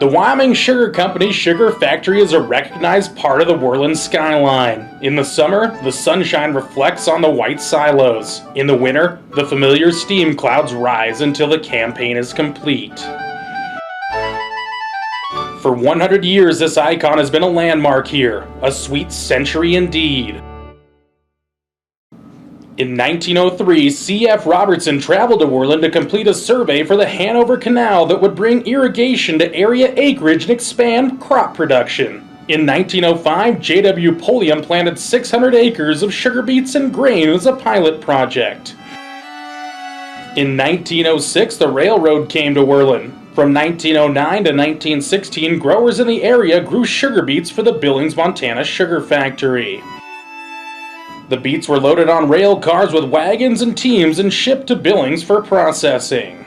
The Wyoming Sugar Company sugar factory is a recognized part of the Worland skyline. In the summer, the sunshine reflects on the white silos. In the winter, the familiar steam clouds rise until the campaign is complete. For 100 years, this icon has been a landmark here, a sweet century indeed. In 1903, C.F. Robertson traveled to Worland to complete a survey for the Hanover Canal that would bring irrigation to area acreage and expand crop production. In 1905, J.W. Pulliam planted 600 acres of sugar beets and grain as a pilot project. In 1906, the railroad came to Worland. From 1909 to 1916, growers in the area grew sugar beets for the Billings, Montana sugar factory. The beets were loaded on rail cars with wagons and teams and shipped to Billings for processing.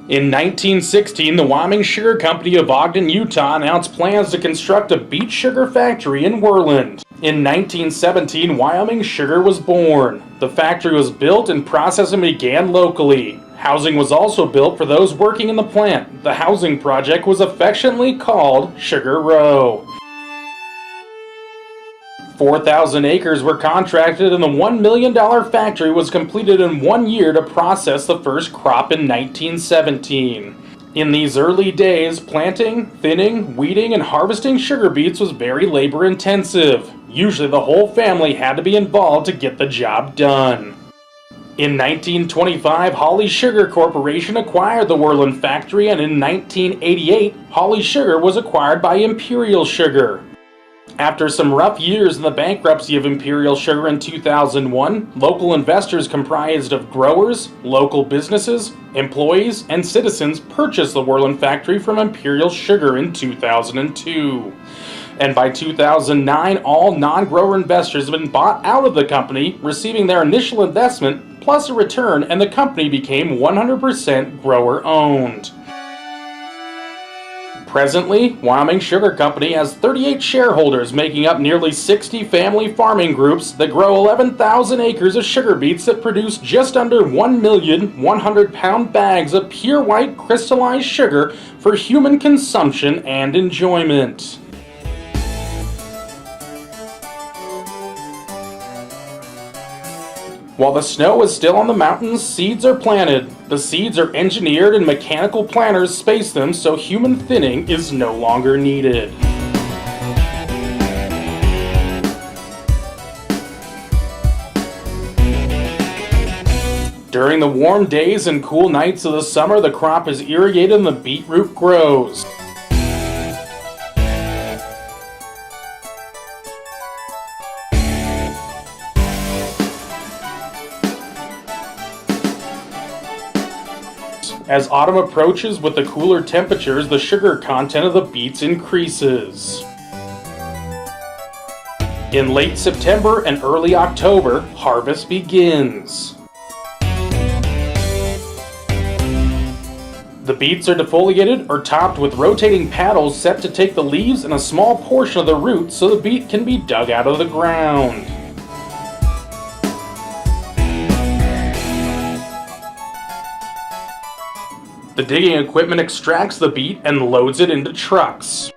In 1916, the Wyoming Sugar Company of Ogden, Utah announced plans to construct a beet sugar factory in Worland. In 1917, Wyoming Sugar was born. The factory was built and processing began locally. Housing was also built for those working in the plant. The housing project was affectionately called Sugar Row. 4,000 acres were contracted and the $1 million factory was completed in 1 year to process the first crop in 1917. In these early days, planting, thinning, weeding, and harvesting sugar beets was very labor intensive. Usually the whole family had to be involved to get the job done. In 1925, Holly Sugar Corporation acquired the Worland factory, and in 1988, Holly Sugar was acquired by Imperial Sugar. After some rough years in the bankruptcy of Imperial Sugar in 2001, local investors comprised of growers, local businesses, employees, and citizens purchased the Worland factory from Imperial Sugar in 2002. And by 2009, all non-grower investors have been bought out of the company, receiving their initial investment plus a return, and the company became 100% grower-owned. Presently, Wyoming Sugar Company has 38 shareholders, making up nearly 60 family farming groups that grow 11,000 acres of sugar beets that produce just under 1,100,000 bags of pure white crystallized sugar for human consumption and enjoyment. While the snow is still on the mountains, seeds are planted. The seeds are engineered and mechanical planters space them so human thinning is no longer needed. During the warm days and cool nights of the summer, the crop is irrigated and the beetroot grows. As autumn approaches with the cooler temperatures, the sugar content of the beets increases. In late September and early October, harvest begins. The beets are defoliated or topped with rotating paddles set to take the leaves and a small portion of the root so the beet can be dug out of the ground. The digging equipment extracts the beet and loads it into trucks.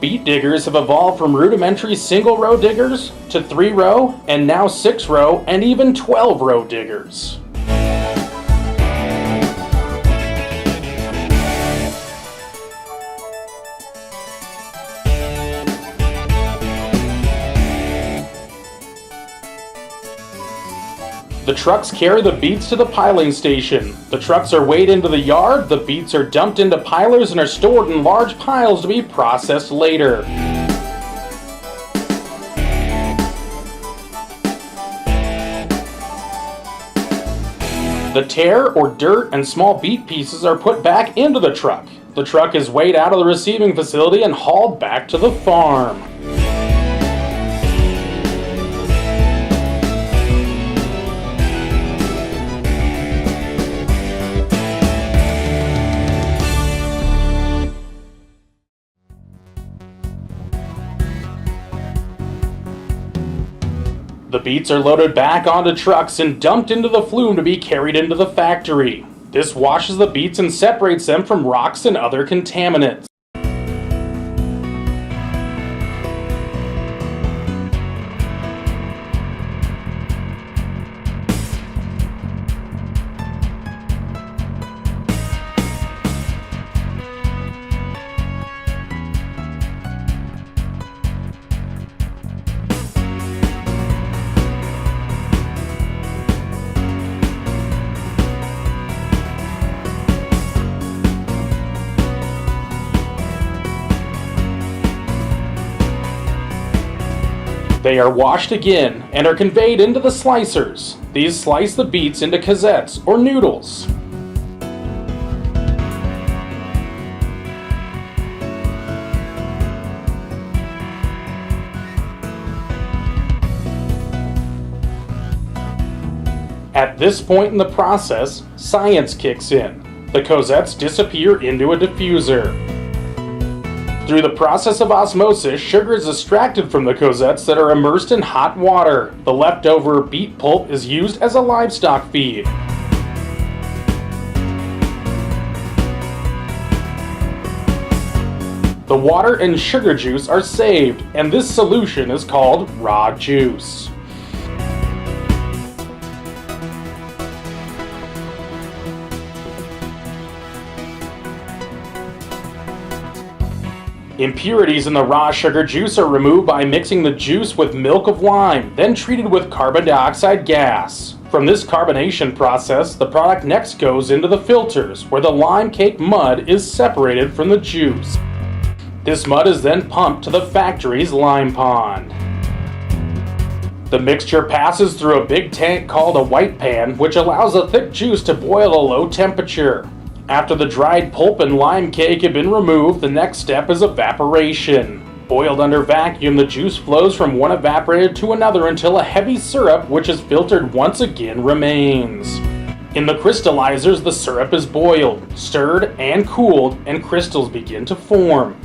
Beet diggers have evolved from rudimentary single-row diggers to 3-row, and now 6-row, and even 12-row diggers. The trucks carry the beets to the piling station. The trucks are weighed into the yard, the beets are dumped into pilers and are stored in large piles to be processed later. The tare or dirt and small beet pieces are put back into the truck. The truck is weighed out of the receiving facility and hauled back to the farm. The beets are loaded back onto trucks and dumped into the flume to be carried into the factory. This washes the beets and separates them from rocks and other contaminants. They are washed again and are conveyed into the slicers. These slice the beets into cassettes or noodles. At this point in the process, science kicks in. The cosettes disappear into a diffuser. Through the process of osmosis, sugar is extracted from the cosettes that are immersed in hot water. The leftover beet pulp is used as a livestock feed. The water and sugar juice are saved, and this solution is called raw juice. Impurities in the raw sugar juice are removed by mixing the juice with milk of lime, then treated with carbon dioxide gas. From this carbonation process, the product next goes into the filters, where the lime cake mud is separated from the juice. This mud is then pumped to the factory's lime pond. The mixture passes through a big tank called a white pan, which allows the thick juice to boil at a low temperature. After the dried pulp and lime cake have been removed, the next step is evaporation. Boiled under vacuum, the juice flows from one evaporator to another until a heavy syrup, which is filtered once again, remains. In the crystallizers, the syrup is boiled, stirred, and cooled, and crystals begin to form.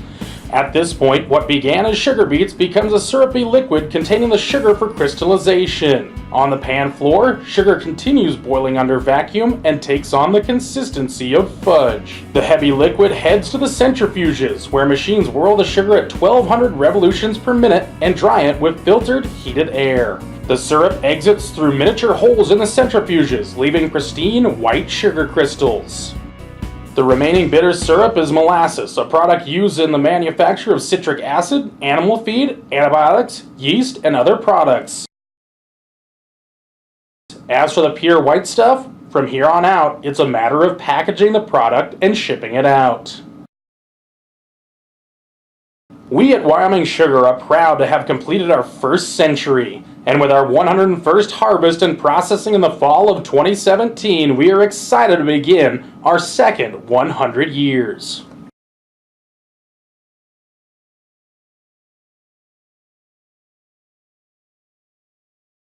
At this point, what began as sugar beets becomes a syrupy liquid containing the sugar for crystallization. On the pan floor, sugar continues boiling under vacuum and takes on the consistency of fudge. The heavy liquid heads to the centrifuges, where machines whirl the sugar at 1200 revolutions per minute and dry it with filtered, heated air. The syrup exits through miniature holes in the centrifuges, leaving pristine white sugar crystals. The remaining bitter syrup is molasses, a product used in the manufacture of citric acid, animal feed, antibiotics, yeast, and other products. As for the pure white stuff, from here on out, it's a matter of packaging the product and shipping it out. We at Wyoming Sugar are proud to have completed our first century, and with our 101st harvest and processing in the fall of 2017, we are excited to begin our second 100 years.